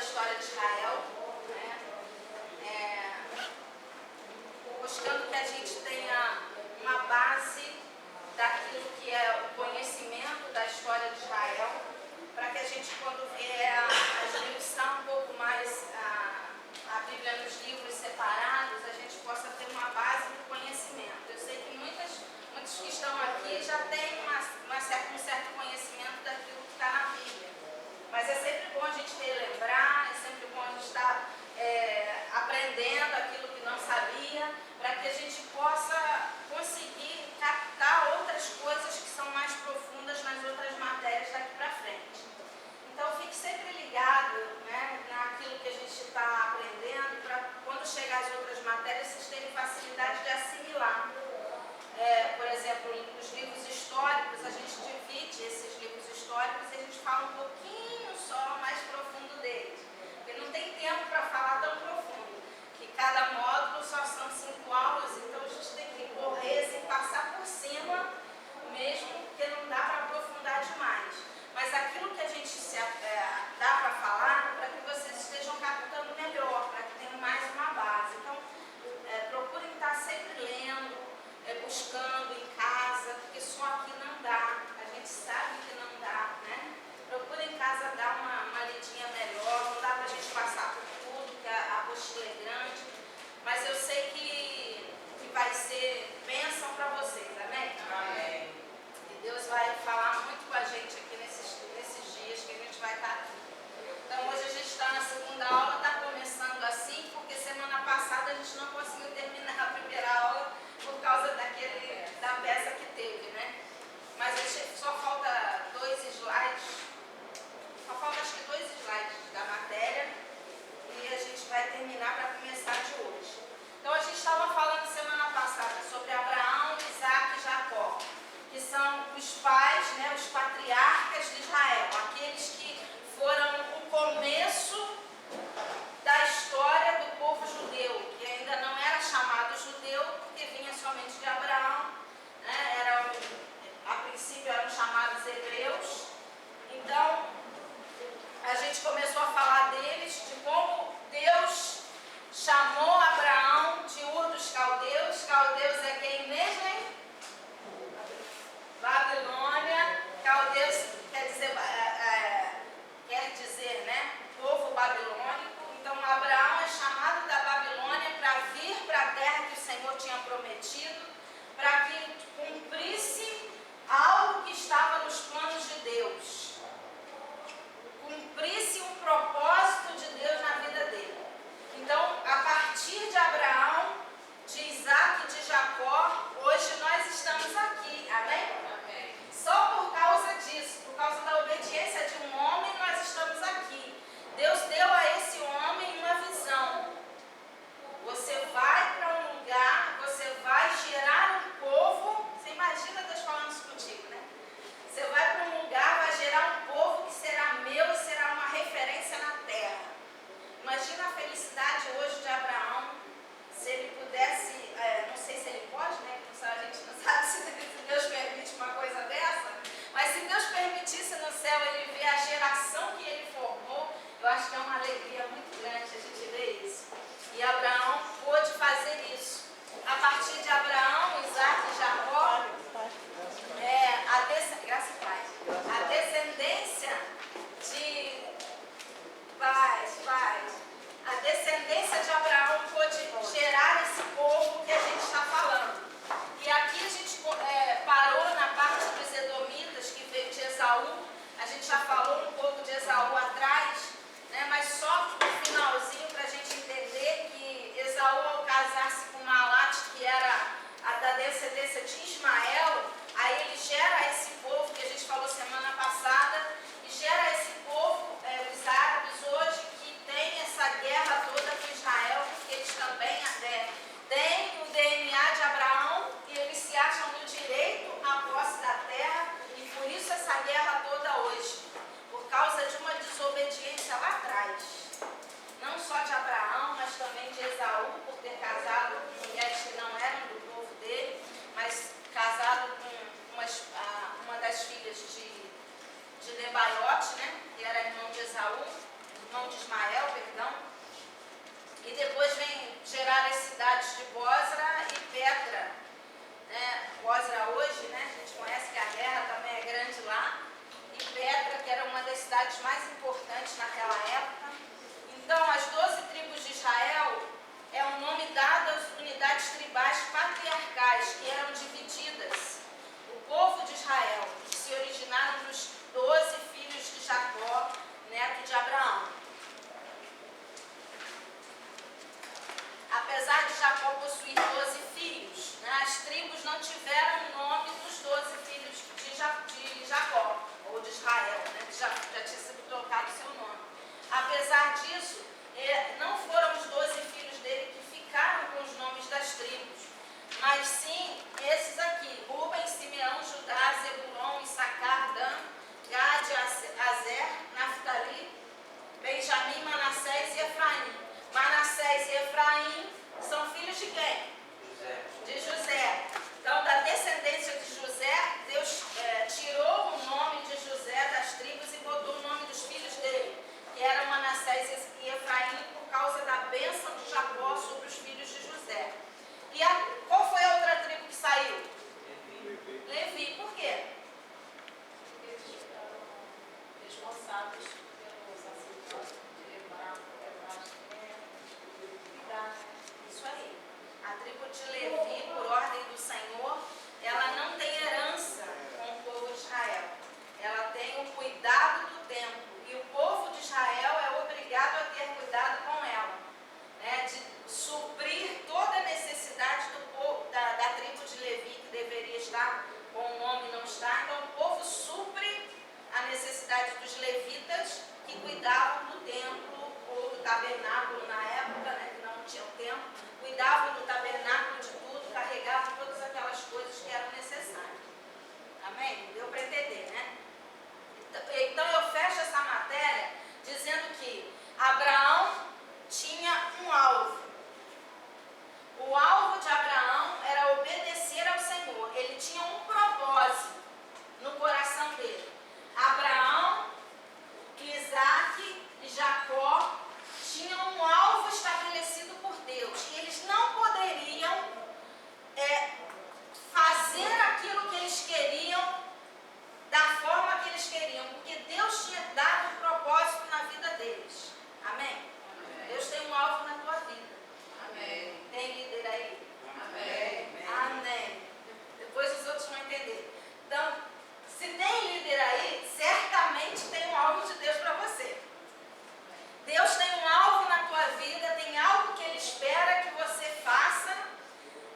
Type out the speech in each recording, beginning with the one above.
história de Israel, né? Buscando que a gente tenha uma base daquilo que é o conhecimento da história de Israel, para que a gente, quando vier a esmiuçar um pouco mais a Bíblia nos livros separados, a gente possa ter uma base do conhecimento. Eu sei que muitos que estão aqui já têm um certo conhecimento daquilo que está na Bíblia, mas é sempre bom a gente relembrar, é sempre bom a gente estar aprendendo aquilo que não sabia, para que a gente possa conseguir captar outras coisas que são mais profundas nas outras matérias daqui para frente. Então fique sempre ligado, né, naquilo que a gente está aprendendo, para quando chegar às outras matérias vocês terem facilidade de assimilar. Por exemplo, nos livros históricos, a gente divide esses livros históricos e a gente fala um pouquinho só mais profundo deles, porque não tem tempo para falar tão profundo, que cada módulo só são 5 aulas, então a gente tem que correr sem passar por cima mesmo, porque não dá para aprofundar demais. Mas aquilo que a gente dá para falar, para que vocês estejam captando melhor, para que tenham mais uma base. Então, procurem estar sempre lendo, buscando em casa, porque só aqui não dá. A gente sabe que não dá, né? Procurem em casa dar uma lidinha melhor, não dá para a gente passar por tudo, que a apostila é grande, mas eu sei que vai ser bênção para vocês, amém? Amém. E Deus vai falar muito com a gente aqui nesses dias que a gente vai estar aqui. Então hoje a gente está na segunda aula, está começando assim, porque semana passada a gente não conseguiu terminar a primeira aula por causa da peça que teve, né? Mas só falta 2 slides, só falta acho que 2 slides da matéria e a gente vai terminar para começar de hoje. Então a gente estava falando semana passada sobre Abraão, Isaac e Jacó, que são os pais, né, os patriarcas de Israel, aqueles que foram o começo da história do povo judeu, que ainda não era chamado judeu, porque vinha somente de Abraão, né? A princípio eram chamados hebreus. Então, a gente começou a falar deles, de como Deus chamou Abraão de Ur dos Caldeus. Caldeus é quem mesmo, hein? Babilônia. Caldeus quer dizer, né, povo babilônico. Então Abraão é chamado da Babilônia para vir para a terra que o Senhor tinha prometido, para que cumprisse algo que estava nos planos de Deus, cumprisse um propósito de Deus na vida dele. Então, a partir de Abraão, de Isaac e de Jacó, hoje nós estamos aqui, amém? Amém. Só por causa disso, por causa da obediência de um homem, nós estamos aqui. Deus deu a esse homem uma visão. Você vai para um lugar, você vai gerar um povo. Você imagina Deus falando isso contigo, né? Você vai para um lugar, vai gerar um povo que será meu e será uma referência na terra. Imagina a felicidade hoje de Abraão, se ele pudesse, não sei se ele pode, né? A gente não sabe se Deus permite uma coisa dessa, mas se Deus permitisse no céu ele ver a geração que ele formou, eu acho que é uma alegria muito grande a gente ver isso. E Abraão pôde fazer isso. A partir de Abraão, Isaac e Jacó, graça e paz. A descendência de a descendência de Abraão pôde gerar esse povo que a gente está falando. E aqui a gente parou na parte dos edomitas, que veio de Esaú. A gente já falou um pouco de Esaú atrás, né? Mas só no finalzinho para a gente entender que Esaú, ao casar-se com Malate, que era da descendência de Ismael, aí ele gera esse povo que a gente falou semana passada, e gera esse povo, os árabes hoje, que tem essa guerra toda com Israel, porque eles também têm o DNA de Abraão e eles se acham no direito à posse da terra, e por isso essa guerra toda hoje, por causa de uma desobediência lá atrás, não só de Abraão, mas também de Esaú, por ter casado com mulheres que não eram do povo dele, mas casado com uma das autoridades mais importantes naquela época. Então, as 12 tribos de Israel é o nome dado às unidades tribais patriarcais que eram divididas. O povo de Israel se originaram dos 12 filhos de Jacó, neto de Abraão. Apesar de Jacó possuir 12 filhos, as tribos não tiveram o nome dos 12 filhos de Jacó, ou de Israel, que já tinha sido trocado o seu nome. Apesar disso, não foram os 12 filhos dele que ficaram com os nomes das tribos, mas sim esses aqui: Ruben, Simeão, Judá, Zebulon, Issacar, Dan, Gade, Azer, Naftali, Benjamim, Manassés e Efraim. Manassés e Efraim são filhos de quem? José. De José. Então, da descendência de José, Deus tirou o nome de José das tribos e botou o nome dos filhos dele, que eram Manassés e Efraim, por causa da bênção de Jacó sobre os filhos de José. E qual foi a outra tribo que saiu? Levi. Levi. Por quê? Porque eles ficaram responsáveis pelos sacerdotes de Isso aí. A tribo de Levi, por ordem do Senhor, ela não tem herança com o povo de Israel. Ela tem o cuidado do templo. E o povo de Israel é obrigado a ter cuidado com ela, de suprir toda a necessidade do povo, da tribo de Levi, que deveria estar com o nome, não está. Então o povo supre a necessidade dos levitas, que cuidavam do templo ou do tabernáculo na época, que não tinham templo, cuidavam do tabernáculo, de tudo, carregavam todas aquelas coisas que eram necessárias. Amém? Deu para entender, né? Então eu fecho essa matéria dizendo que Abraão tinha um alvo. O alvo de Abraão era obedecer ao Senhor. Ele tinha um propósito no coração dele. Abraão, Isaac e Jacó tinham um alvo estabelecido por Deus. E eles não poderiam fazer aquilo que eles queriam da forma que eles queriam, porque Deus tinha dado um propósito na vida deles. Amém? Amém. Deus tem um alvo na tua vida. Amém. Tem líder aí? Amém. Amém. Depois os outros vão entender. Então, se tem líder aí, certamente tem um alvo de Deus para você. Deus tem um alvo na tua vida, tem algo que Ele espera que você faça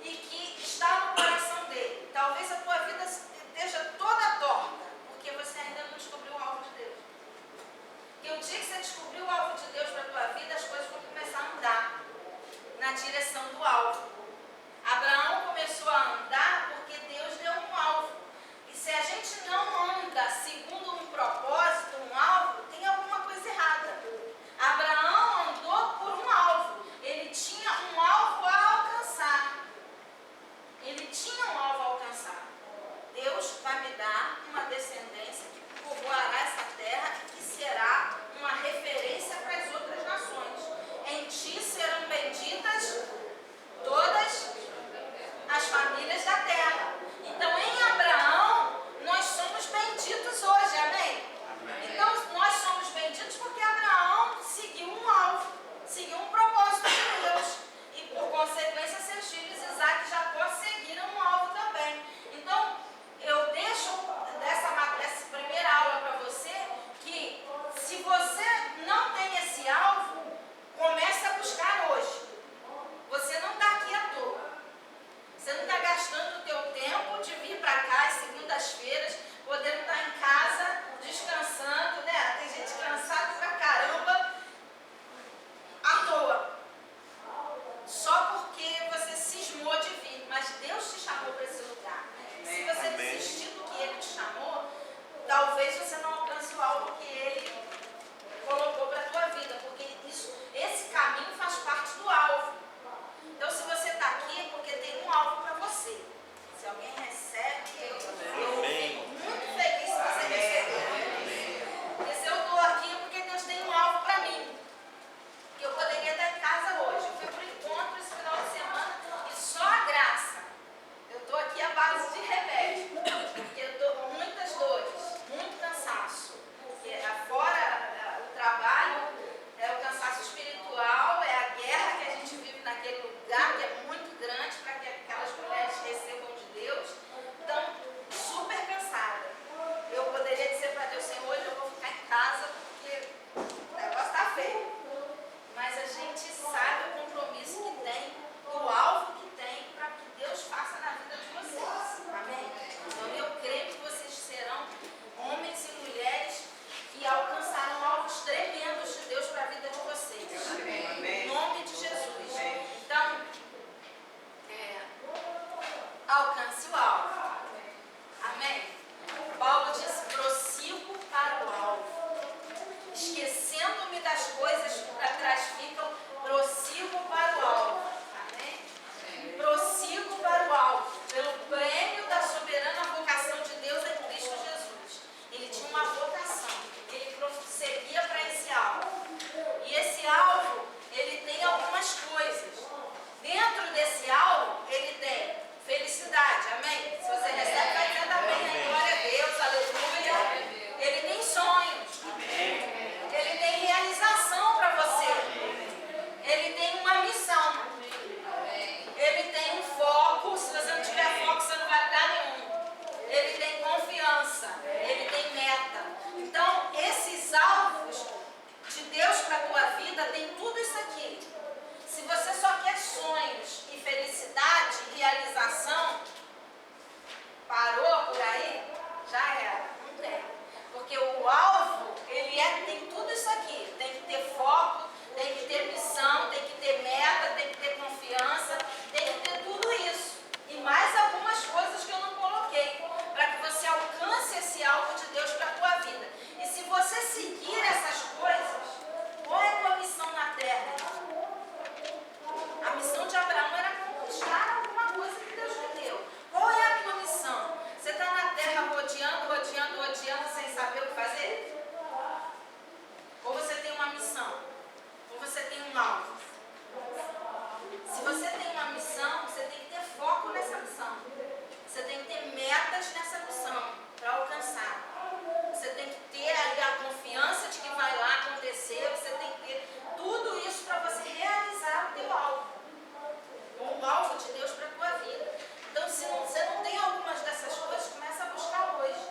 e que está no coração dele. Talvez a tua vida esteja toda torta, porque você ainda não descobriu o alvo de Deus. E o dia que você descobrir o alvo de Deus para a tua vida, as coisas vão começar a andar na direção do alvo. Abraão começou a andar porque Deus deu um alvo. E se a gente não anda segundo um propósito, um alvo, tem alguma coisa errada. Abraão andou por um alvo. Ele tinha um alvo a alcançar. Ele tinha um alvo a alcançar. Deus vai me dar uma descendência que povoará essa terra e que será uma referência para as outras nações. Em ti serão benditas todas as famílias da terra. Então, em Abraão, nós somos benditos hoje, amém? Então, nós somos benditos porque Abraão seguiu um alvo, seguiu um propósito de Deus. E, por consequência, seus filhos Isaac e Jacó seguiram um alvo também. Então, eu deixo dessa alcance o alvo. Amém? Paulo disse: prossigo para o alvo. Esquecendo-me das coisas que para trás ficam, prossigo para o alvo. Amém? Prossigo para o alvo, pelo prêmio da soberana vocação de Deus em Cristo Jesus. Ele tinha uma vocação, ele prosseguia para esse alvo. E esse alvo, ele tem algumas coisas. Dentro desse alvo, ele tem felicidade, amém? Se você recebe, vai dizer amém, glória a Deus, aleluia. Ele tem sonhos, ele tem realização para você, ele tem uma missão, ele tem um foco. Se você não tiver foco, você não vai a lugar nenhum. Ele tem confiança, ele tem meta. Então, esses alvos de Deus para a tua vida tem tudo isso aqui. Se você só quer sonhos e felicidade e realização, parou por aí, já era, não tem. Porque o alvo, ele tem tudo isso aqui. Tem que ter foco, tem que ter missão, tem que ter meta, tem que ter confiança, tem que ter tudo isso. E mais algumas coisas que eu não coloquei, para que você alcance esse alvo de Deus para a tua vida. E se você seguir essas coisas, qual é a tua missão na terra? A missão de Abraão era conquistar alguma coisa que Deus lhe deu. Qual é a tua missão? Você está na terra rodeando, sem saber o que fazer? Ou você tem uma missão? Ou você tem um alvo? Se você tem uma missão, você tem que ter foco nessa missão. Você tem que ter metas nessa missão para alcançar. Você tem que ter ali a confiança de que vai lá acontecer. Você tem que ter tudo isso para você realizar o teu alvo. O alvo de Deus para a tua vida. Então, se você não tem algumas dessas coisas, começa a buscar hoje.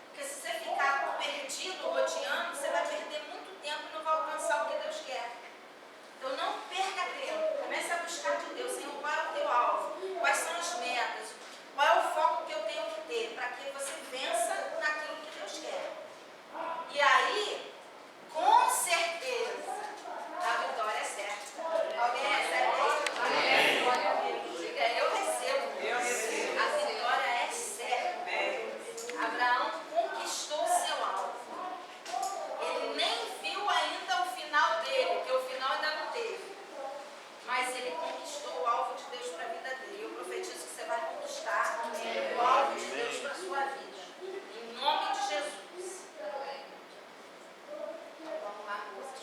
Porque se você ficar perdido, rodeando, você vai perder muito tempo e não vai alcançar o que Deus quer. Então, não perca tempo. Comece a buscar de Deus. Senhor, qual é o teu alvo? Quais são as metas? Qual é o foco que eu tenho que ter para que você vença naquilo que Deus quer? E aí, com certeza, a vitória é certa. Alguém recebe isso? Diga, eu recebo. A vitória é certa. Abraão conquistou seu alvo. Ele nem viu ainda o final dele, porque o final ainda não teve. Mas ele conquistou o alvo de Deus para a vida dele. Eu profetizo que você vai conquistar o alvo de Deus para a sua vida. Em nome de Jesus. Vamos lá, moças.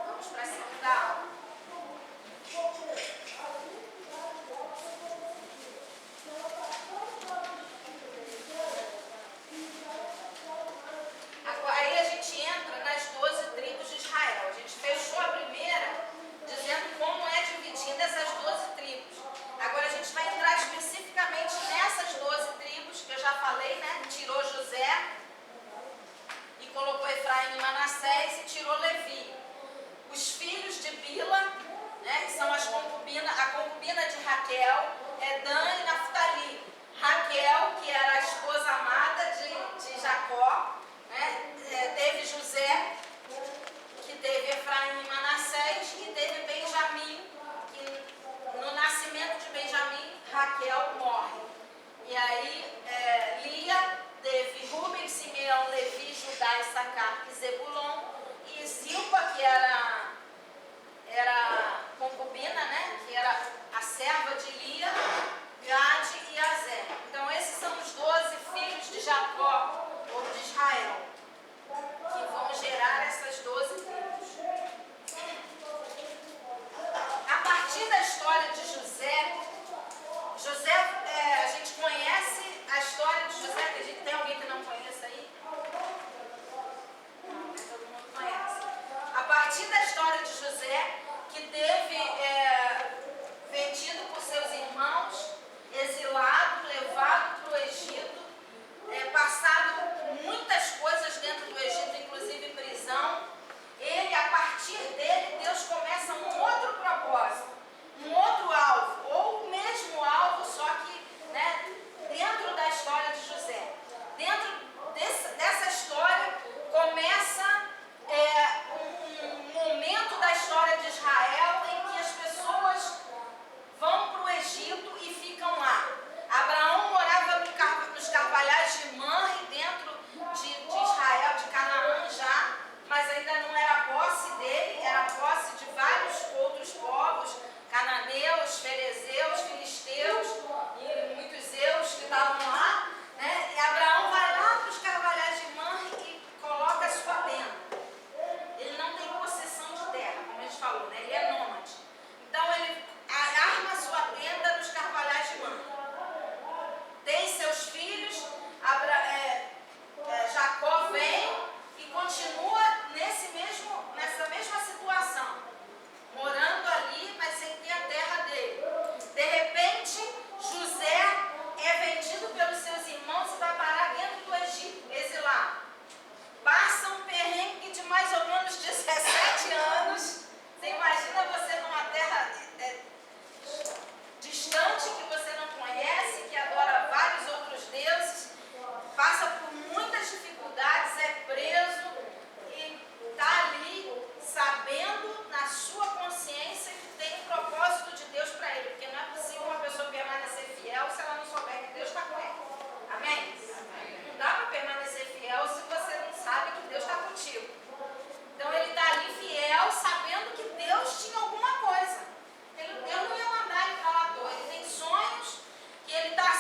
Vamos para a segunda aula. Agora, aí a gente entra nas 12 tribos de Israel. A gente fechou a primeira dizendo como é dividida essas 12 tribos. Agora a gente vai entrar especificamente nessas 12 tribos, que eu já falei, né? Tirou José e colocou Efraim e Manassés e tirou Levi. Os filhos de Bila, né, que são a concubina de Raquel, é Dan e Naftali. Raquel, que era a esposa amada de Jacó, né, teve José, que teve Efraim e Manassés, e teve Benjamim, que no nascimento de Benjamim, Raquel morre. E aí, Lia teve Rúben, Simeão, Levi, Judá, Issacar e Zebulon. E Zilpa, que era concubina, né, que era a serva de Lia, Gade e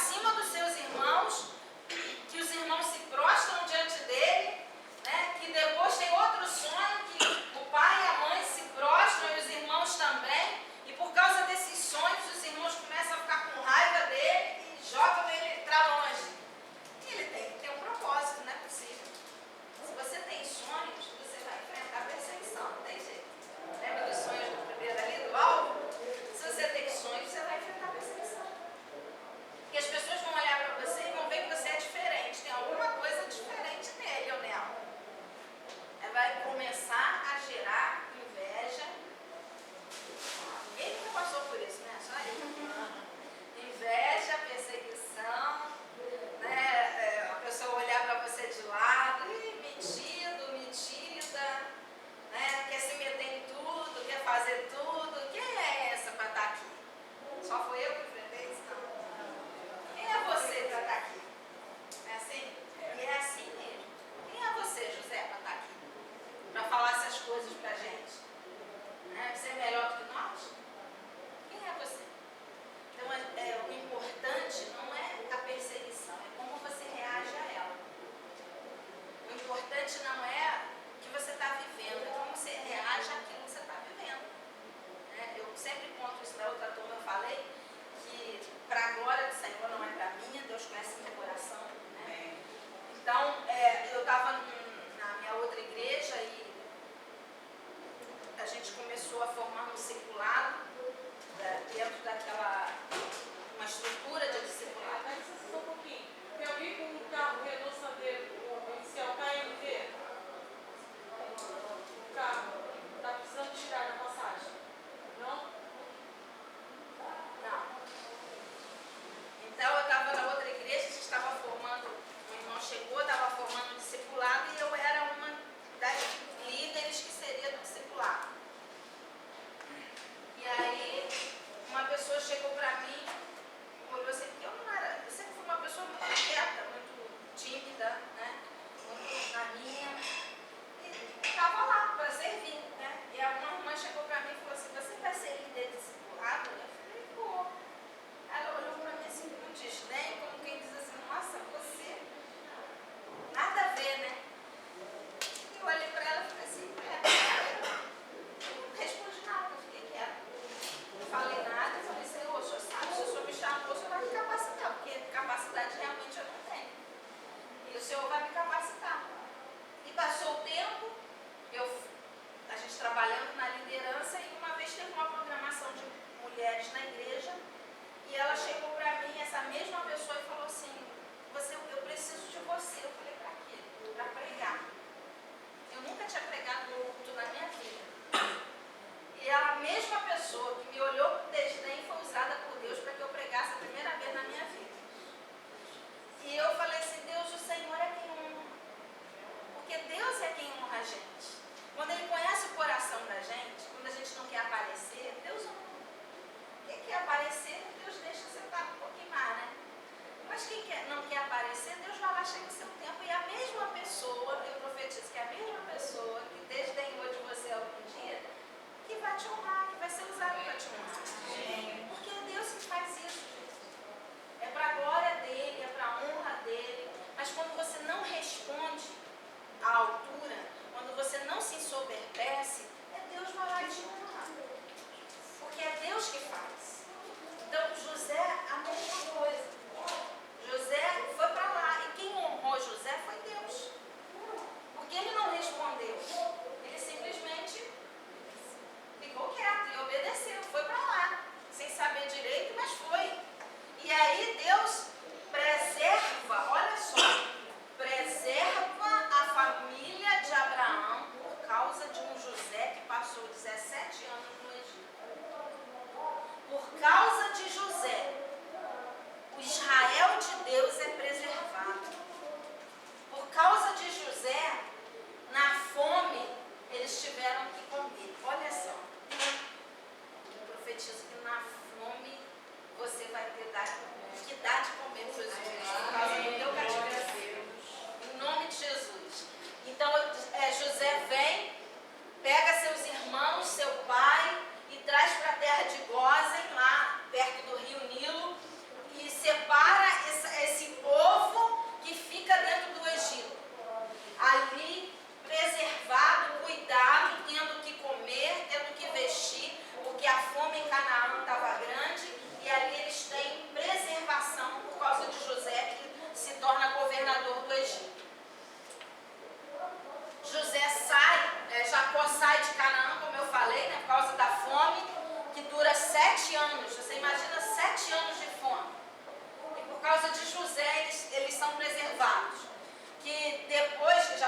acima dos seus irmãos, que os irmãos se prostram diante dele, né? Que depois tem outro sonho que o pai e a mãe se prostram e os irmãos também, e por causa desses sonhos os irmãos começam a ficar com raiva dele e jogam ele para longe. E ele tem que ter um propósito, não é possível. Se você tem sonhos, você vai enfrentar perseguição, não tem jeito. Lembra dos sonhos do primeiro ali, do alvo? Se você tem sonhos, você vai enfrentar perseguição. Porque as pessoas vão olhar para você e vão ver que você é diferente. Tem alguma coisa diferente nele ou nela. Vai começar a gerar inveja. Ninguém nunca passou por isso, né? Só ele. Inveja, perseguição, né? A pessoa olhar para você de lado, metido, metida, né? Quer se meter em tudo, quer fazer tudo. Quem é essa para estar aqui? Só foi eu que enfrentei isso? Não. Quem é você para estar aqui? É assim? E é assim mesmo. Quem é você, José, para estar aqui? Para falar essas coisas para a gente? Né? Você é melhor do que nós? Quem é você? Então, o importante não é a perseguição, é como você reage a ela. O importante não é o que você está vivendo, é como você reage àquilo que você está vivendo. Né? Eu sempre conto isso na outra turma, eu falei que para a glória do Senhor não é para minha, Deus conhece meu coração. Né? Então, eu estava na minha outra igreja e a gente começou a formar um discipulado dentro daquela, uma estrutura de discipulado. Mas só um pouquinho. Tem alguém com um carro Renault Sandero, inicial KMV? O carro está precisando tirar na passagem? Não? Não. Então eu estava na outra igreja, a gente estava formando, um irmão chegou, estava formando um discipulado e eu era uma das líderes que seria do discipulado. E aí uma pessoa chegou para mim, olhou assim, porque eu não era, eu sempre fui uma pessoa muito quieta, muito tímida, né? Muito na minha. E estava lá para servir, né? E uma irmã chegou para mim e falou assim, você vai ser líder de discipulado? Eu falei, pô. Ela olhou para mim assim com desdém, como quem diz assim, nossa, você, nada a ver, né? E eu olhei para ela e falei assim, eu não respondi nada, eu fiquei quieta. Não falei nada, eu falei, Senhor, o Senhor sabe, se o Senhor me chamou, o Senhor vai me capacitar, porque capacidade realmente eu não tenho. E o Senhor vai me capacitar. E passou o tempo, a gente trabalhando na liderança, e uma vez teve uma programação de mulheres na igreja, e ela chegou para mim, essa mesma pessoa, e falou assim, eu preciso de você. Eu falei, para quê? Para pregar. Eu nunca tinha pregado no culto na minha vida. E a mesma pessoa que me olhou com desdém foi usada por Deus para que eu pregasse a primeira vez na minha vida. E eu falei assim, Deus, o Senhor é quem honra. Porque Deus é quem honra a gente. Quando Ele conhece o coração da gente, quando a gente não quer aparecer, Deus honra. Quem quer aparecer, Deus deixa sentado um pouquinho mais, né? Mas quem não quer aparecer, Deus vai lá, chega o seu tempo. E a mesma pessoa, eu profetizo que é a mesma pessoa que desdenhou de você algum dia, que vai te honrar, que vai ser usado para te honrar. Porque é Deus que faz isso, gente. É para a glória dEle, é para a honra dEle. Mas quando você não responde à altura, quando você não se ensoberbece, Deus vai lá te honrar. Porque é Deus que faz. Então, José, a mesma coisa. José foi para lá. E quem honrou José foi Deus. Porque ele não respondeu. Ele simplesmente ficou quieto e obedeceu. Foi para lá. Sem saber direito, mas foi. E aí Deus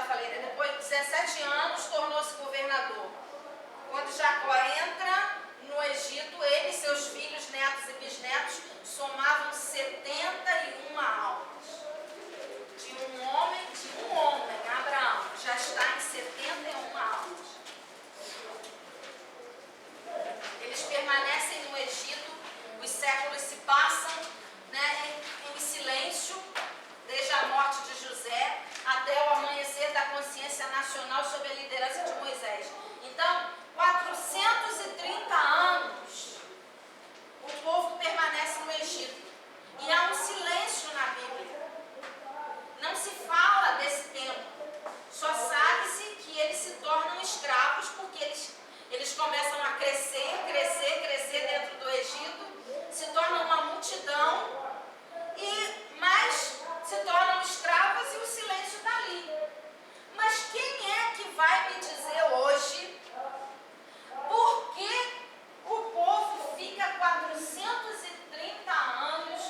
falei, né? Depois de 17 anos, tornou-se governador. Quando Jacó entra no Egito, ele, seus filhos, netos e bisnetos, somavam 71 almas. De um homem, Abraão, já está em 71 almas. Eles permanecem no Egito, os séculos se passam, né, em silêncio, desde a morte de José até o amanhecer da consciência nacional sob a liderança de Moisés. Então, 430 anos o povo permanece no Egito. E há um silêncio na Bíblia. Não se fala desse tempo. Só sabe-se que eles se tornam escravos porque eles começam a crescer dentro do Egito, se tornam uma multidão, mas se tornam escravos e o silêncio está ali. Mas quem é que vai me dizer hoje por que o povo fica 430 anos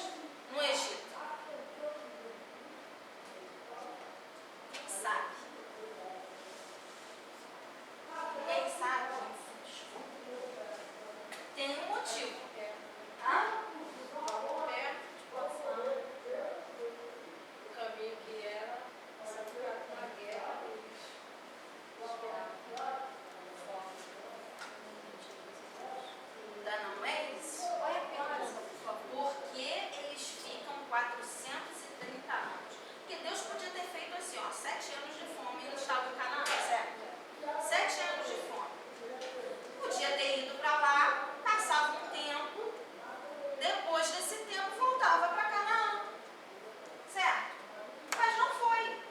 no Egito? Quem sabe? Quem sabe? Tem um motivo. O caminho que era uma guerra, Ainda não é isso? Olha a pergunta, por favor. Por que eles ficam 430 anos? Porque Deus podia ter feito assim, 7 anos de fome no estado do Canaã, certo? 7 anos de fome. Podia ter ido para lá, passava um tempo, depois desse tempo voltava para Canaã, certo? Mas não foi.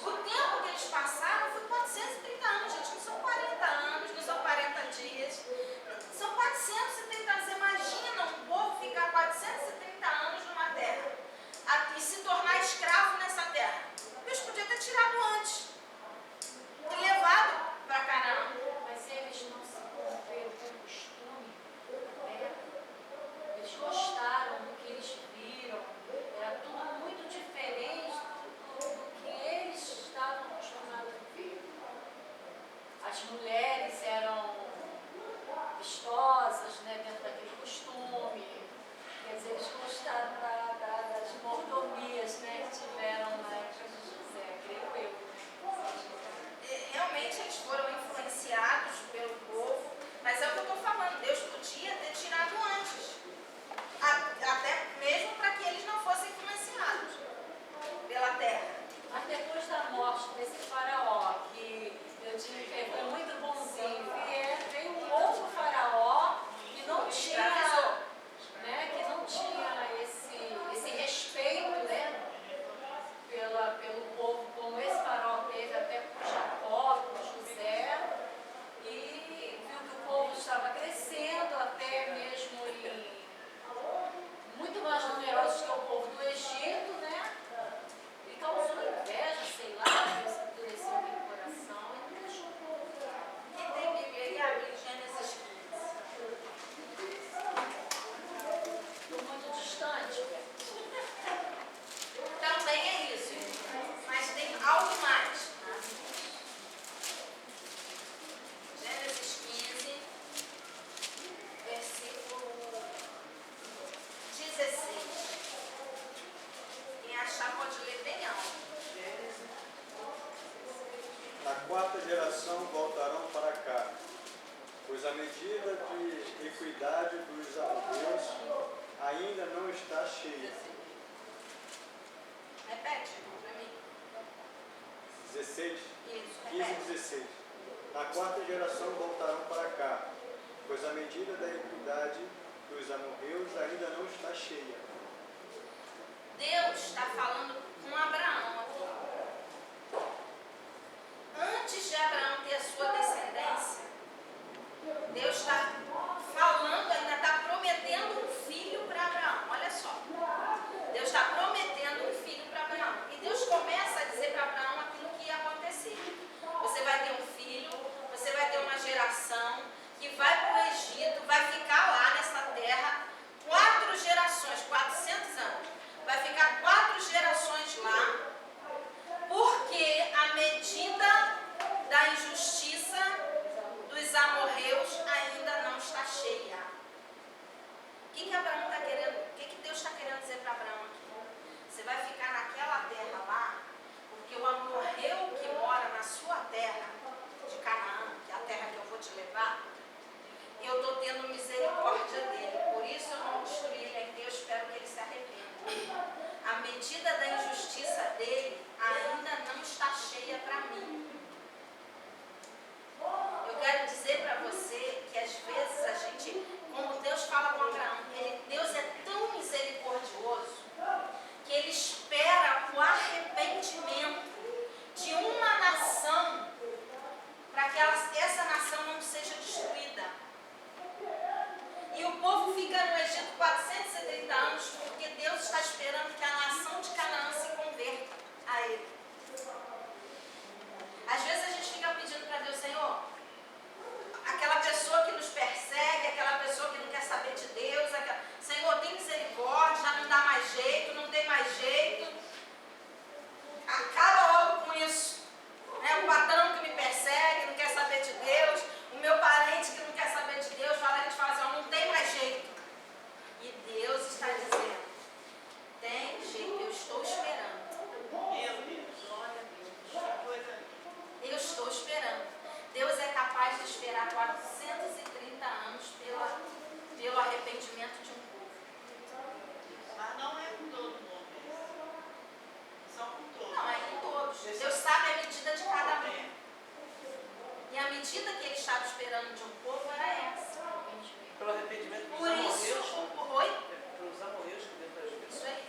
O tempo que eles passaram foi 430 anos, gente, não são 40 anos, não são 40 dias, são 430 anos. Você imagina um povo ficar 430 anos numa terra e se tornar escravo nessa terra? Deus podia ter tirado antes e levado para Canaã. Mas eles não se envolveram com o costume da terra. Eles gostaram do que eles viram. Era tudo muito diferente do que eles estavam acostumados a ver. As mulheres eram vistosas, né, dentro daquele costume. Quer dizer, eles gostaram das mordomias, né, que tiveram na época de José, creio eu. Realmente eles foram influenciados pelo povo, mas é o que eu estou falando, Deus podia ter tirado antes, até mesmo para que eles não fossem influenciados pela terra. Mas depois da morte desse faraó, que eu tive que foi muito bonzinho, veio um outro faraó que não tinha, né, esse respeito, né, pelo povo, como esse faraó teve até por Jacó, por José, e viu que o povo estava crescendo, até mesmo muito mais numerosos que o povo do Egito, né? E causou inveja, sei lá, endureceu aquele coração e não deixou o povo. E tem Bíblia aí, abre Gênesis 15. Muito distante. Também é isso, mas tem algo mais. Gênesis 15, versículo 16. Quem achar pode ler bem alto. Na quarta geração voltarão para cá, pois a medida de equidade dos amorreus ainda não está cheia. Repete, irmão, para mim. 16, Isso, 15 e repete. 16. Na quarta geração voltarão para cá, pois a medida da equidade dos amorreus ainda não está cheia. Deus está falando com Abraão aqui. Antes de Abraão ter a sua descendência, Deus está falando, ainda está prometendo um filho para Abraão. Olha só. Deus está prometendo um filho para Abraão. E Deus começa a dizer para Abraão aquilo que ia acontecer. Você vai ter um filho, você vai ter uma geração que vai para o Egito, vai ficar lá nessa terra 4 gerações, 400 anos. Vai ficar 4 medida da injustiça dele ainda não está cheia para mim. Eu quero dizer para você que às vezes a gente, como Deus fala com Abraão, Deus é tão misericordioso que Ele espera o arrependimento de uma nação para que essa nação não seja destruída. E o povo fica no Egito 430 anos porque Deus está esperando que a nação de Canaã se converta a Ele. Às vezes a gente fica pedindo para Deus, Senhor, aquela pessoa que nos persegue, aquela pessoa que não quer saber de Deus, Senhor, tem misericórdia, já não dá mais jeito, não tem mais jeito. Acaba logo com isso. O patrão que me persegue, não quer saber de Deus, o meu parente que não quer saber de Deus, a gente fala assim, não tem mais jeito. E Deus está dizendo, tem jeito, eu estou esperando. Meu Deus, glória a Deus. Eu estou esperando. Deus é capaz de esperar 430 anos pelo arrependimento de um povo. Mas não é com todo mundo. Só com todos. Não, é em todos. Deus sabe a medida de cada um. E a medida que Ele estava esperando de um povo era essa. Pelo arrependimento dos Por isso, amorreus. Pelos amorreus que Deus faz. Isso aí.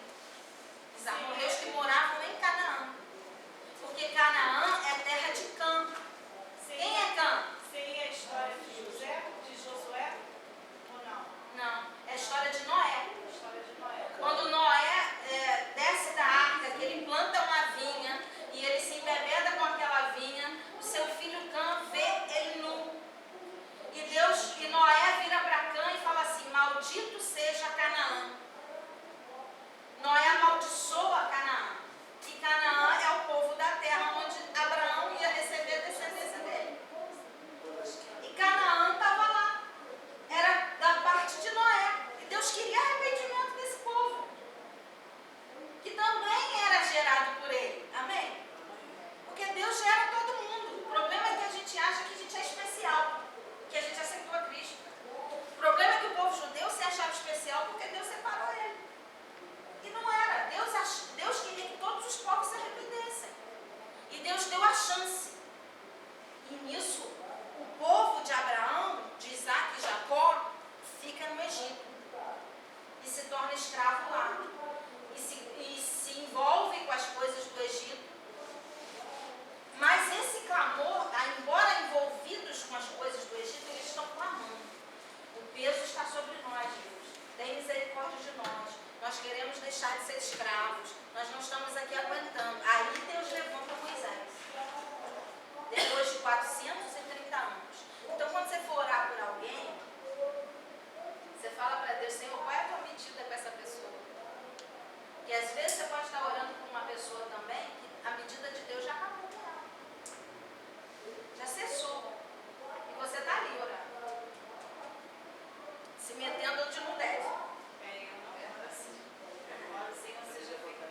Os amorreus que moravam em Canaã. Porque Canaã é terra de Cã. Quem é Cã? Seria a história de José, de Josué? Ou não? Não, é a história de Noé. A história de Noé. Quando Noé desce da arca, que ele planta uma vinha e ele se embebeda com aquela vinha, o seu filho Cã vê ele nu. E Noé vira para Cã e fala assim, maldito seja Canaã. Noé amaldiçoa Canaã. E Canaã é o povo da terra onde Abraão ia receber a descendência dele. E Canaã estava lá. Era da parte de Noé. E Deus queria arrependimento desse povo, que também era gerado por ele. Amém? Porque Deus gera todo mundo. O problema é que a gente acha que a gente é especial, que a gente aceitou a Cristo. O problema é que o povo judeu se achava especial porque Deus separou ele. E não era. Deus queria que todos os povos se arrependessem. E Deus deu a chance. E nisso, o povo de Abraão, de Isaac e Jacó, fica no Egito. E se torna escravo lá. E se envolve com as coisas do Egito. Mas esse clamor, embora envolvidos com as coisas do Egito, eles estão clamando. O peso está sobre nós, Deus. Tem misericórdia de nós. Nós queremos deixar de ser escravos. Nós não estamos aqui aguentando. Aí Deus levanta Moisés. Depois de 430 anos. Então, quando você for orar por alguém, você fala para Deus, Senhor, qual é a tua medida com essa pessoa? E às vezes você pode estar orando por uma pessoa também, que a medida de Deus já acabou com ela. Já cessou. E você está ali orando. Se metendo onde não deve. Eu não era assim. Agora o Senhor seja feito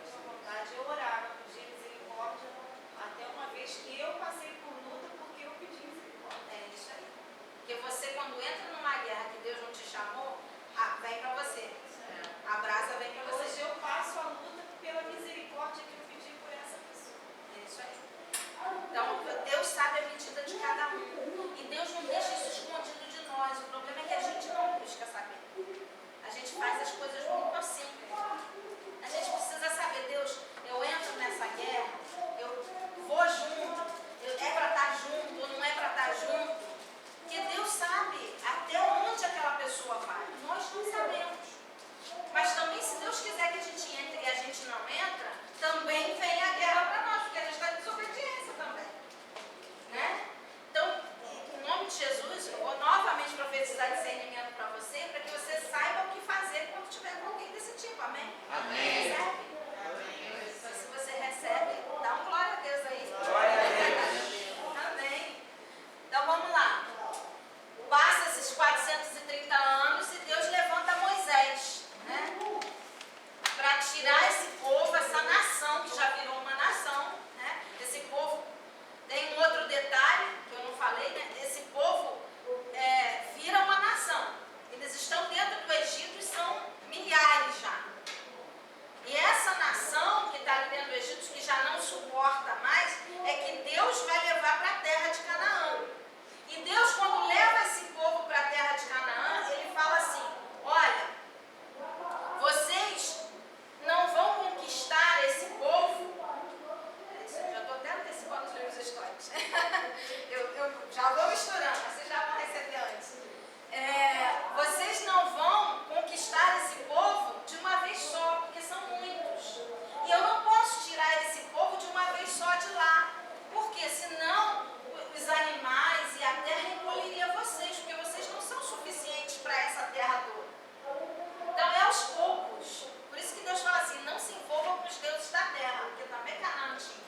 também Canaã tinha.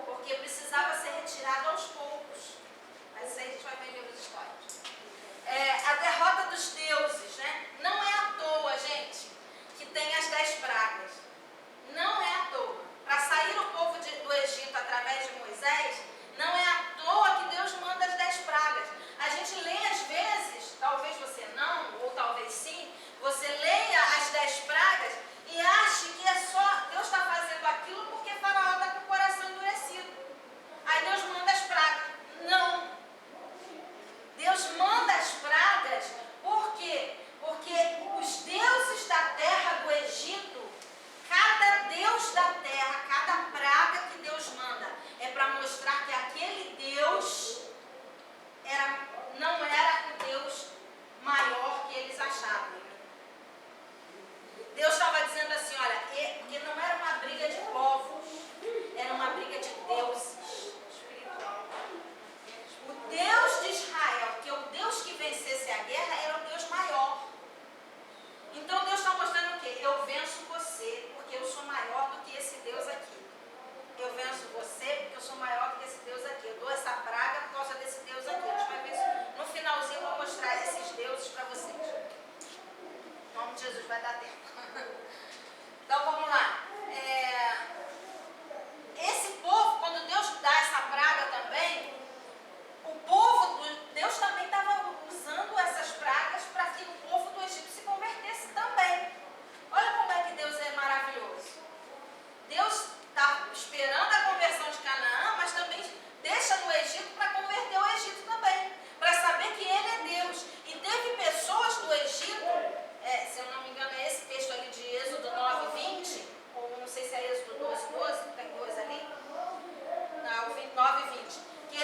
Porque precisava ser retirado aos poucos. Mas isso aí a gente vai ver em livros históricos. A derrota dos deuses, né? Não é à toa, gente, que tem as 10 pragas. Não é à toa. Para sair o povo do Egito através de Moisés, não é à toa que Deus manda as 10 pragas. A gente lê às vezes, talvez você não, ou talvez sim, você leia as 10 pragas e ache que é só Deus está fazendo aquilo porque Faraó está com o coração endurecido. Aí Deus manda as pragas. Não. Deus manda as pragas por quê? Porque os deuses da terra do Egito, cada deus da terra, cada praga que Deus manda, é para mostrar que aquele Deus não era o Deus maior que eles achavam. Deus estava dizendo assim, olha, porque não era uma briga de povos, era uma briga de deuses espiritual. O Deus de Israel, que é o Deus que vencesse a guerra, era o Deus maior. Então Deus está mostrando o quê? Eu venço você, porque eu sou maior do que esse Deus aqui. Eu venço você, porque eu sou maior do que esse Deus aqui. Eu dou essa praga por causa desse Deus aqui. A gente vai ver isso no finalzinho, eu vou mostrar esses deuses para vocês. Em nome de Jesus, vai dar tempo. Então vamos lá. Esse povo, quando Deus dá essa praga também, o povo, Deus também estava usando essas pragas para que o povo do Egito se convertesse também. Olha como é que Deus é maravilhoso. Deus está esperando a conversão de Canaã, mas também deixa no Egito para converter o Egito também, para saber que Ele é Deus. E teve pessoas do Egito, se eu não me engano é esse texto ali de Êxodo 9:20, ou não sei se é Êxodo 12:12, tem 2 ali, não, 9:20, que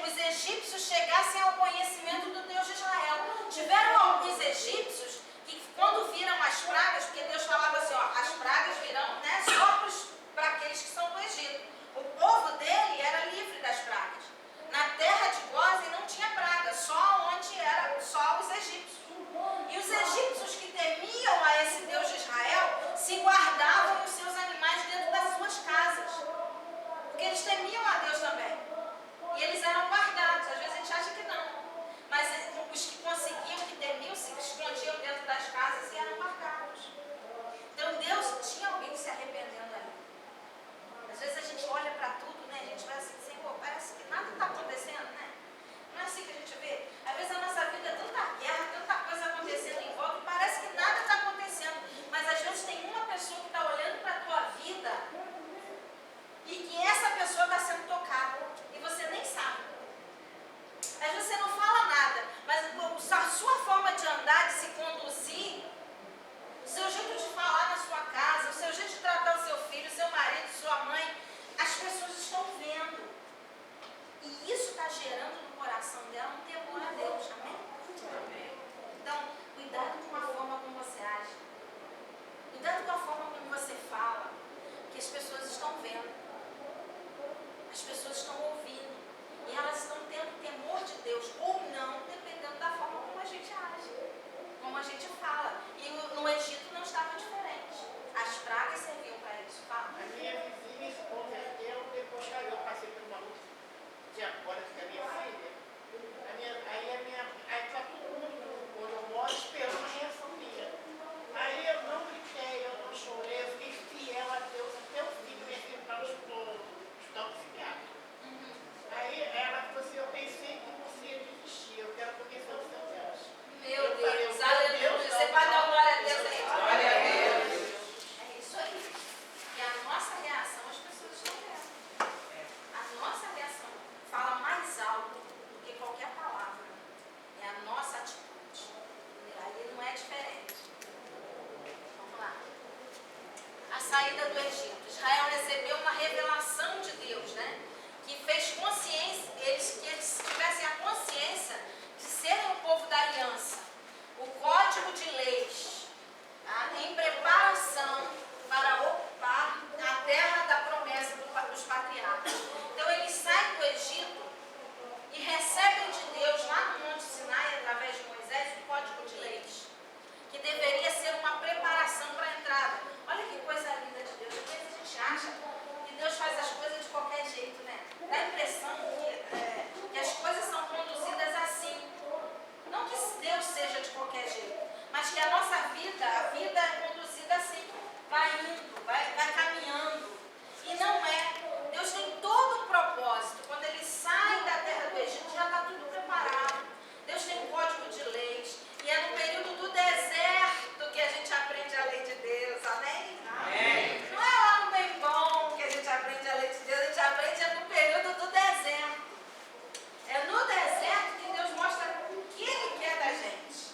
os egípcios chegassem ao conhecimento do Deus de Israel. Tiveram alguns egípcios que quando viram as pragas, porque Deus falava assim, ó, as pragas virão, né, só para aqueles que são do Egito. O povo dele era livre das pragas. Na terra de Gósen não tinha praga, só onde era só os egípcios. E os egípcios que temiam a esse Deus de Israel se guardavam os seus animais dentro das suas casas. Porque eles temiam a Deus também. E eles eram guardados. Às vezes a gente acha que não. Mas os que conseguiam, que temiam, se escondiam dentro das casas e eram guardados. Então Deus tinha alguém se arrependendo ali. Às vezes a gente olha para tudo, né? A gente vai assim, Senhor, parece que nada está acontecendo, né? Não é assim que a gente vê? Às vezes a nossa vida é tanta guerra, tanta coisa acontecendo em volta, e parece que nada está acontecendo. Mas às vezes tem uma pessoa que está olhando para a tua vida e que essa pessoa está sendo tocada. E você nem sabe. Às vezes você não fala nada, mas a sua forma de andar, de se conduzir, o seu jeito de falar na sua casa, o seu jeito de tratar o seu filho, o seu marido, sua mãe, as pessoas estão vendo. E isso está gerando no coração dela um temor a Deus. Amém? Amém. Então, cuidado com a forma como você age. Cuidado com a forma como você fala. Porque as pessoas estão vendo. As pessoas estão ouvindo. E elas estão tendo temor de Deus. Ou não, dependendo da forma como a gente age. Como a gente fala. E no Egito não estava diferente. As pragas serviam para isso. Fala. A minha vizinha se converteu depois que eu passei por uma luta de agora que a minha filha. Aí está todo mundo onde eu moro esperando a reação minha. Aí eu não gritei, eu não chorei, eu fiquei fiel a Deus até o fim. Minha filha está no hospital psiquiátrico. Aí ela falou assim, eu pensei que você ia desistir, eu quero conhecer o seu Deus. Meu Deus, aleluia. Você pode dar glória a Deus aí. Glória a Deus. É isso aí. E a nossa reação, as pessoas estão vendo. A nossa reação fala mais alto do que qualquer palavra. É a nossa atitude. Aí não é diferente. Vamos lá. A saída do Egito. Israel recebeu uma revelação de Deus, né? Que fez consciência, que eles tivessem a consciência de serem o povo da aliança. O código de leis, tá? Em preparação para ocupar a terra da promessa dos patriarcas. Então eles saem do Egito e recebem de Deus lá no Monte Sinai, através de Moisés, o código de leis, que deveria ser uma preparação para a entrada. Olha que coisa linda de Deus. Às vezes a gente acha que Deus jeito, né? Dá a impressão que as coisas são conduzidas assim. Não que Deus seja de qualquer jeito, mas que a nossa vida, a vida é conduzida assim. Vai indo, vai caminhando. E não é. Deus tem todo um propósito. Quando ele sai da terra do Egito, já está tudo preparado. Deus tem um código de leis. E é no período do deserto que a gente aprende a lei de Deus. Amém? Amém. Não é lá no bem bom que a gente aprende a lei de Deus. A gente aprende no período do deserto. É no deserto que Deus mostra o que Ele quer da gente.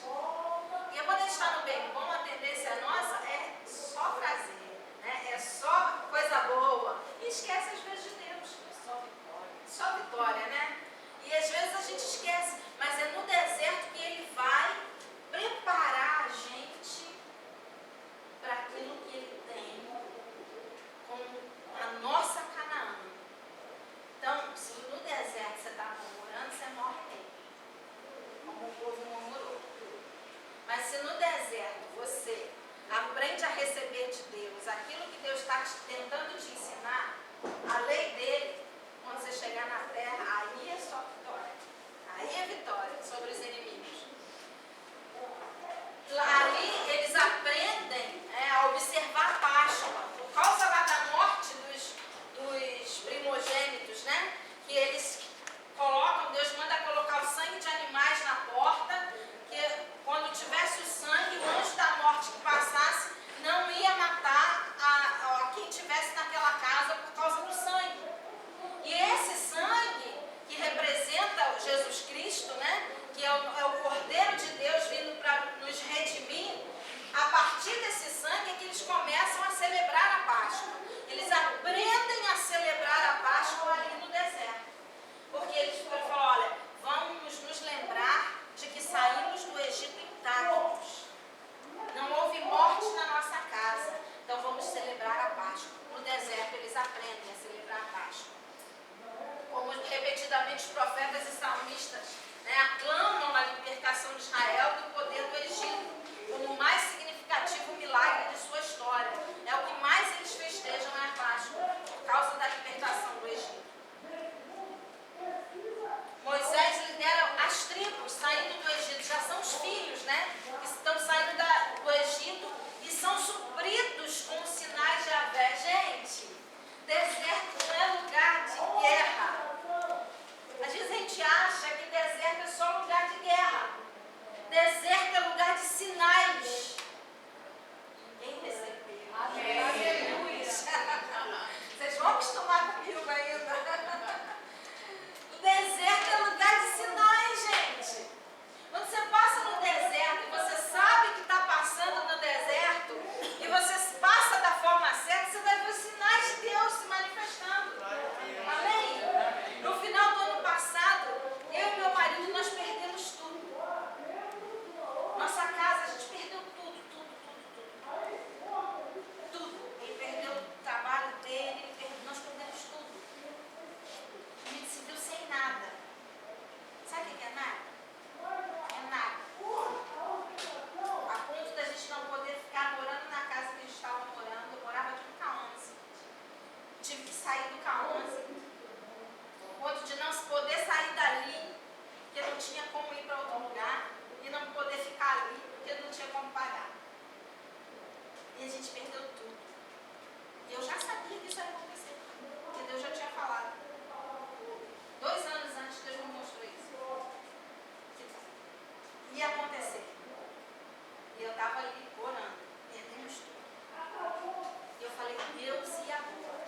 E quando a gente está no bem bom, a tendência nossa é só prazer, né? É só coisa boa. E esquece às vezes de Deus. Só vitória. Só vitória, né? E às vezes a gente esquece. Mas é no deserto que Ele vai preparar a gente para aquilo que Ele tem como a nossa Canaã. Então, se no deserto você está murmurando, você morre nele. Como o povo murmurou. Mas se no deserto você aprende a receber de Deus aquilo que Deus está tentando te ensinar, a lei dele, quando você chegar na terra, aí é só vitória. Aí é vitória sobre os inimigos. Ali eles aprendem a observar a Páscoa. Por causa lá da morte dos primogênitos, né? Que eles colocam, Deus manda colocar o sangue de animais na porta, que quando tivesse o sangue, o anjo da morte que passasse, não ia matar quem estivesse naquela casa por causa do sangue. E esse sangue, que representa Jesus Cristo, né? Que é o Cordeiro de Deus vindo para nos redimir, a partir desse sangue é que eles começam a celebrar a Páscoa. Eles aprendem a celebrar a Páscoa ali no deserto. Porque eles falam, olha, vamos nos lembrar de que saímos do Egito intactos. Não houve morte na nossa casa. Então vamos celebrar a Páscoa. No deserto eles aprendem a celebrar a Páscoa. Como repetidamente os profetas e salmistas, né, aclamam a libertação de Israel do poder do Egito como o mais significativo milagre de sua história. É o que mais eles festejam na Páscoa, por causa da libertação do Egito. Moisés lidera as tribos saindo do Egito, já são os filhos, né, que estão saindo do Egito e são supridos com os sinais de Javé. Gente, deserto não é lugar de guerra. Às vezes a gente acha que deserto é só lugar de guerra. Deserto é lugar de sinais. Quem recebeu? Amém. Aleluia. Vocês vão acostumar comigo ainda. O deserto é lugar de sinais, gente. Quando você passa no deserto e você sabe que está passando no deserto e você passa da forma certa, você vai ver os sinais de Deus se manifestando. Amém? No final do ano passado, eu e meu marido, nós perdemos tudo. Nossa casa, a gente perdeu tudo. Tudo. Ele perdeu o trabalho dele, nós perdemos tudo. A gente se viu sem nada. Sabe o que é nada? É nada. A ponto da gente não poder ficar morando na casa que a gente estava morando. Eu morava aqui no K11. Tive que sair do K11. Ao ponto de não poder sair dali, porque não tinha como ir para outro lugar. E não poder ficar ali, porque não tinha como pagar. E a gente perdeu tudo. E eu já sabia que isso ia acontecer. Porque Deus já tinha falado. 2 anos antes, Deus me mostrou isso. Que ia acontecer. E eu estava ali orando. Perdemos tudo. E eu falei, Deus, e agora?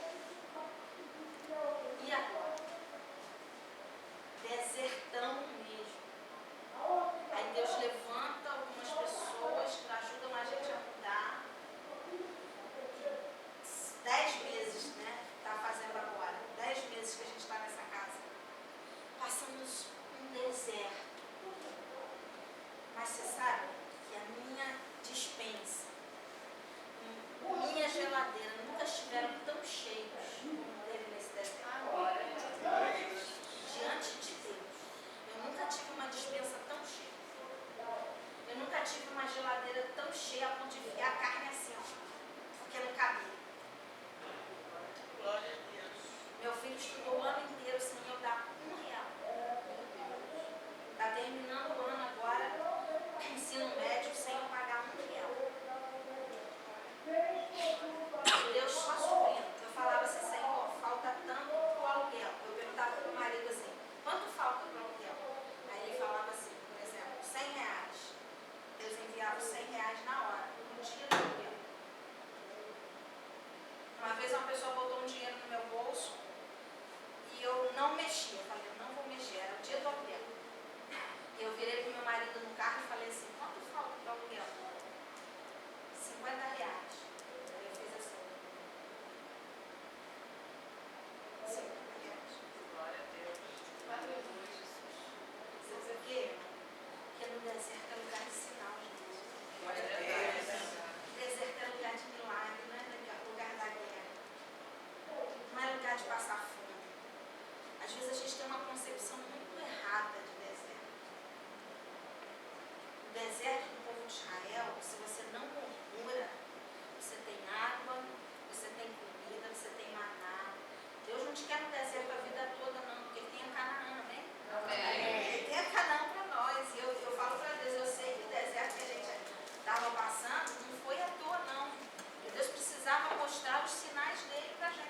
E agora? Desertão mesmo. Aí Deus levanta algumas pessoas que ajudam a gente a mudar. 10 vezes, né? vezes a gente tem uma concepção muito errada de deserto. O deserto do povo de Israel, se você não murmura, você tem água, você tem comida, você tem maná. Deus não te quer no deserto a vida toda, não, porque Ele tem a Canaã, né? Ele tem a Canaã para nós. E eu falo para Deus, eu sei que o deserto que a gente estava passando não foi à toa, não. Porque Deus precisava mostrar os sinais dele para a gente.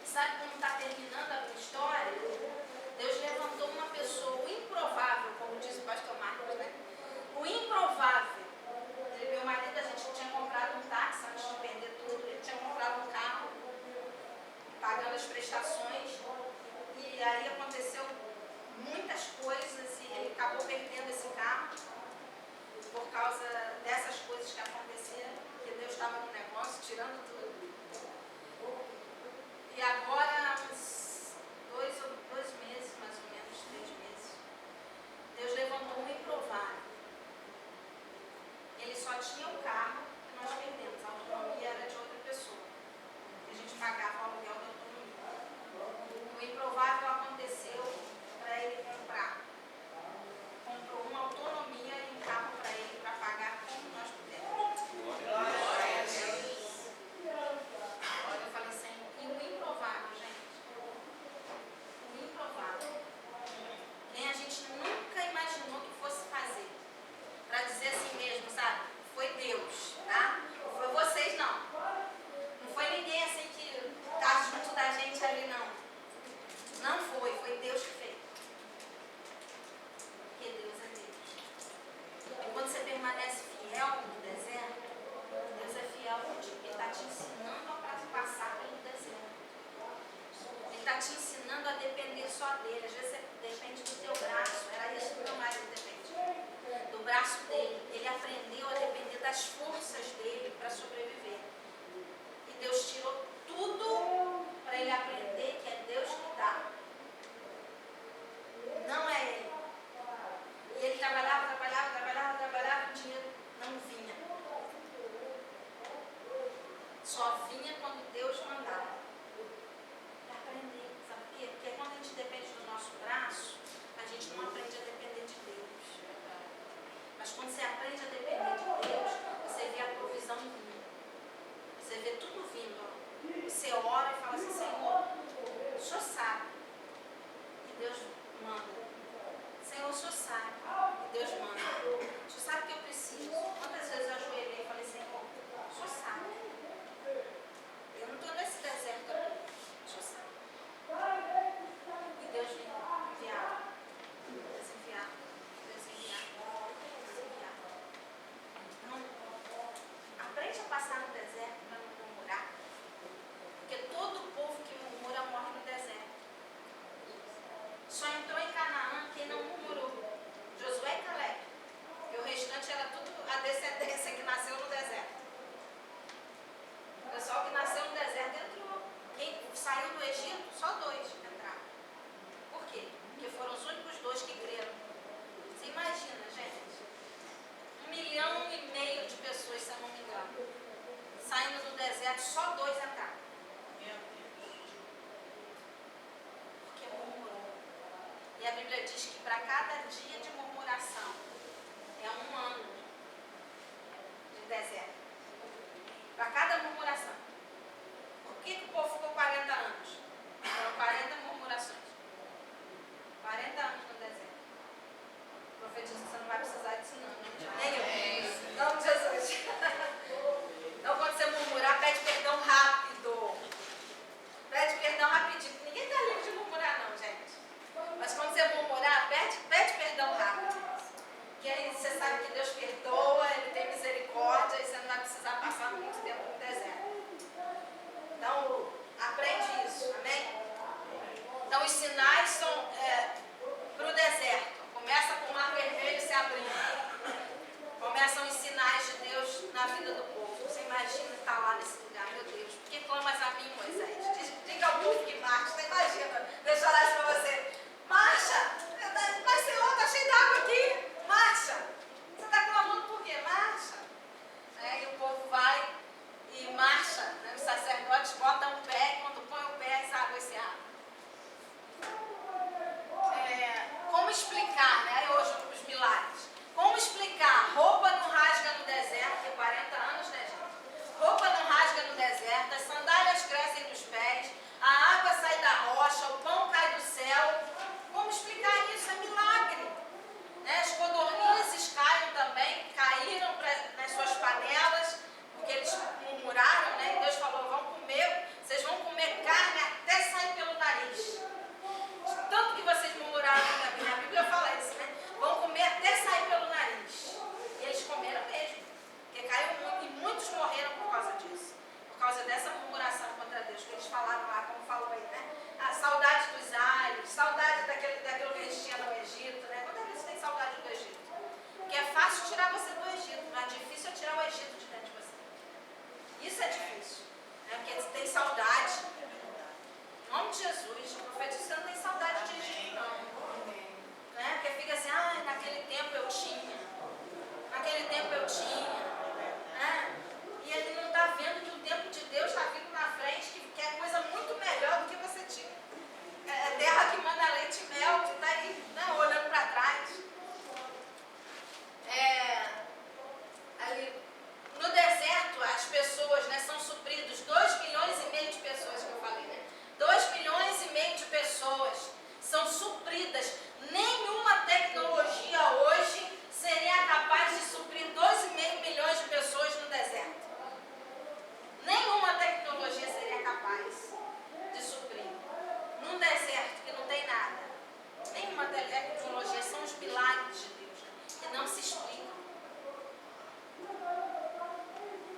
Sabe como está terminando a minha história? Deus levantou uma pessoa, o improvável, como diz o pastor Marcos, né? O improvável. Meu marido, a gente tinha comprado um táxi antes de perder tudo, ele tinha comprado um carro, pagando as prestações, e aí aconteceu muitas coisas e ele acabou perdendo esse carro por causa dessas coisas que aconteceram, porque Deus estava no negócio, tirando tudo. E agora, uns 2 meses, mais ou menos, 3 meses, Deus levantou um improvável. Ele só tinha o carro que nós perdemos, a autonomia era de outra pessoa. E a gente pagava o aluguel da autonomia. O improvável aconteceu para ele comprar. Comprou uma autonomia e um carro para ele, para pagar como nós pudemos. Olha, eu falei assim, e o improvável, gente? O improvável. Quem a gente nunca imaginou que fosse fazer. Para dizer assim mesmo, sabe? Foi Deus, tá? Não foi vocês, não. Não foi ninguém assim que está junto da gente ali, não. Não foi, foi Deus que fez. Porque Deus é Deus. E quando você permanece fiel no deserto, Deus é fiel contigo. Ele está te ensinando a passar pelo deserto. Ele está te ensinando a depender só dele. Às vezes você depende do teu braço. Era isso que o meu marido dependia. Do braço dele. Ele aprendeu a depender das forças dele para sobreviver. E Deus tirou tudo para ele aprender que é Deus que dá. Não é ele. E ele trabalhava, o dinheiro não vinha. Só vinha quando Deus mandava. Para aprender, sabe por quê? Porque quando a gente depende do nosso braço, a gente não aprende a depender de Deus. Mas quando você aprende a depender de Deus, você vê a provisão vindo. Você vê tudo vindo. Você ora e fala assim, Senhor, o Senhor sabe. E Deus manda. Senhor, o Senhor sabe. E Deus manda. O Senhor sabe o que eu preciso. Quantas vezes eu ajoelhei e falei, Senhor, o Senhor sabe. Eu não estou nesse deserto aqui. O Senhor sabe. E Deus enviava. Deus enviava. Deus enviava. Deus enviava. Então, aprende a passar no deserto para não murmurar. Porque todo povo que murmura morre no deserto. Só entrou em Canaã quem não murmurou. Josué e Caleb. E o restante era tudo a descendência que nasceu no deserto. O pessoal que nasceu no deserto entrou. Quem saiu do Egito, só 2 entraram. Por quê? Porque foram os únicos 2 que creram. Você imagina, gente? 1,5 milhão de pessoas, se eu não me engano. Saindo do deserto, só 2 entraram. Porque murmurou. E a Bíblia diz que para cada dia de murmuração é 1 ano de deserto. Para cada murmuração. Por que o povo ficou 40 anos? Foram 40 murmurações. 40 anos no deserto. Profetiza que você não vai precisar disso não, né? Nem eu. Em nome de Jesus. Então quando você murmurar, pede perdão rápido. Pede perdão rapidinho. Ninguém está livre de murmurar não, gente. Mas quando você murmurar, pede perdão rápido. Que aí você sabe que Deus perdoa, Ele tem misericórdia e você não vai precisar passar muito tempo no deserto. Então, aprende isso, amém? Então, os sinais são para o deserto. Começa com o mar vermelho se abrindo. Começam os sinais de Deus na vida do povo. Você imagina estar lá nesse lugar, meu Deus. Por que clamas a mim, Moisés? Diga ao povo que marcha. Você imagina, deixa eu falar isso para você. Marcha! Mas Senhor, está cheio d'água aqui. Marcha! Você está clamando por quê? Marcha! E o povo vai e marcha. Né? Os sacerdotes botam o pé e quando põe o pé, as águas se abrem. nome de Jesus, eu profetizo, você não tem saudade de Egito, não. Né? Porque fica assim, naquele tempo eu tinha. Naquele tempo eu tinha. Né? E ele não está vendo que o tempo de Deus está vindo na frente, que é coisa muito melhor do que você tinha. É terra que manda leite e mel, que está aí, né, olhando para trás. Ali, no deserto, as pessoas, né, são supridos 2,5 milhões de pessoas, que eu falei, né? 2,5 milhões de pessoas são supridas. Nenhuma tecnologia hoje seria capaz de suprir 2,5 milhões de pessoas no deserto. Nenhuma tecnologia seria capaz de suprir. Num deserto que não tem nada. Nenhuma tecnologia, são os milagres de Deus, que não se explicam.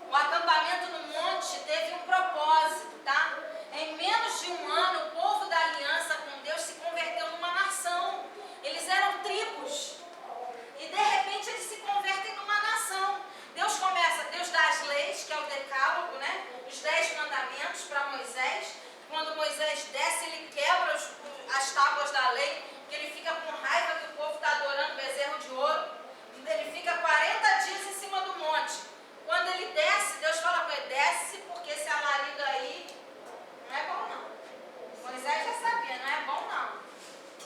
O acampamento no monte teve um propósito, tá? Em menos de um ano, o povo da aliança com Deus se converteu numa nação. Eles eram tribos. E de repente eles se convertem numa nação. Deus dá as leis, que é o decálogo, né? Os 10 mandamentos para Moisés. Quando Moisés desce, ele quebra as tábuas da lei, porque ele fica com raiva que o povo está adorando bezerro de ouro. Ele fica 40 dias em cima do monte. Quando ele desce, Deus fala para ele, desce, porque esse alarido aí não é bom não. Moisés já sabia, não é bom não.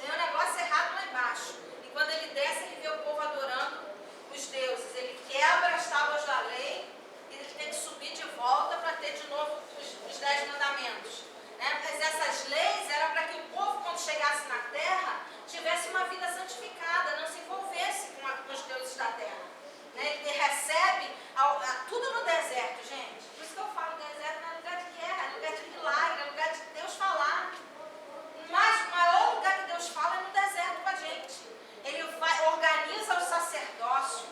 Tem um negócio errado lá embaixo. E quando ele desce, ele vê o povo adorando os deuses. Ele quebra as tábuas da lei e ele tem que subir de volta para ter de novo os 10 mandamentos. Né? Mas essas leis eram para que o povo, quando chegasse na terra, tivesse uma vida santificada, não se envolvesse com os deuses da terra. Né? Ele recebe tudo no deserto, gente. Por isso que eu falo, deserto não é lugar de guerra, é lugar de milagre, é lugar de Deus falar. Mas o maior lugar que Deus fala é no deserto com a gente. Ele organiza o sacerdócio,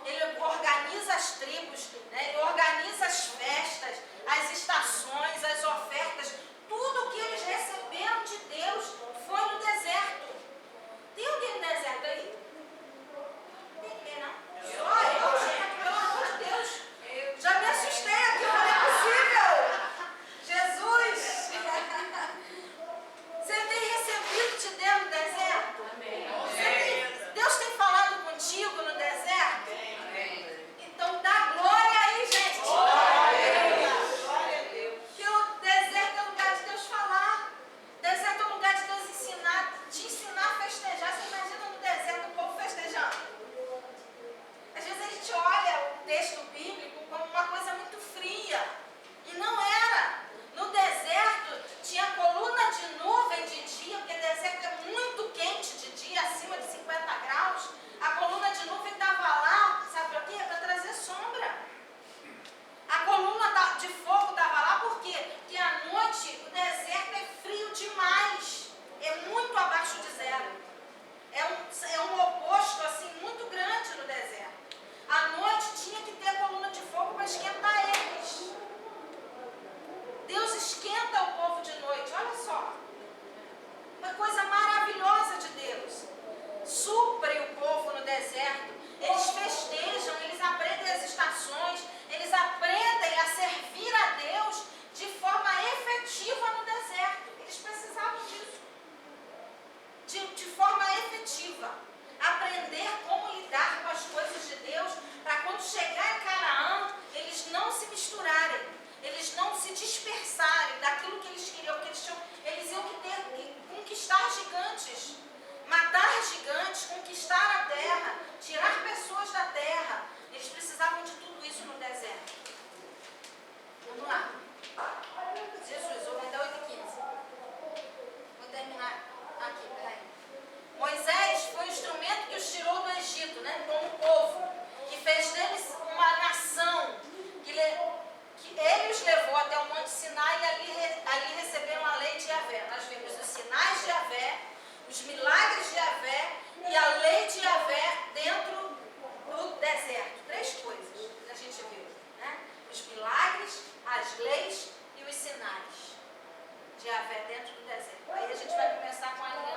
ele organiza as tribos, né? Ele organiza as festas, as estações, as ofertas. Tudo que eles receberam de Deus foi no deserto. Tem alguém no deserto aí? Não tem ninguém, não? Só eu, gente, pelo amor de Deus. Já me assustei aqui, não é possível. Jesus. Você tem recebido de Deus no deserto? Amém. Deus tem falado contigo no deserto? Então dá glória aí, gente. Glória a Deus. Que o deserto é o lugar de Deus falar. O deserto é o lugar de Deus te ensinar a festejar. Você imagina no deserto o povo festejando? Às vezes a gente olha o texto bíblico como uma coisa muito fria. E não era. No deserto tinha coluna de nuvem de dia, porque o deserto é muito quente de dia, acima de 50 graus. A coluna de nuvem estava lá, sabe para quê? Para trazer sombra. A coluna de fogo estava lá por quê? Porque à noite o deserto é frio demais. É muito abaixo de zero. É um oposto assim muito grande no deserto. À noite tinha que ter coluna de fogo para esquentar eles. Deus esquenta o povo de noite, olha só. Uma coisa maravilhosa de Deus. Supre o povo no deserto. Eles festejam, eles aprendem as estações, eles aprendem a servir a Deus de forma efetiva no deserto. Eles precisavam disso. De forma efetiva. Aprender como lidar com as coisas de Deus, para quando chegar em Canaã, eles não se misturarem, eles não se dispersarem daquilo que eles queriam, eles iam que conquistar gigantes, matar gigantes, conquistar a terra, tirar pessoas da terra. Eles precisavam de tudo isso no deserto. Vamos lá. Jesus, vou dar 8h15. Vou terminar aqui, peraí. Moisés foi o instrumento que os tirou do Egito, né, como povo, que fez deles uma nação, que ele os levou até o Monte Sinai e ali receberam a lei de Yahvé. Nós vimos os sinais de Yahvé, os milagres de Yahvé e a lei de Yahvé dentro do deserto. 3 coisas a gente viu, né? Os milagres, as leis e os sinais de Yahvé dentro do deserto. Aí a gente vai começar com a aliança.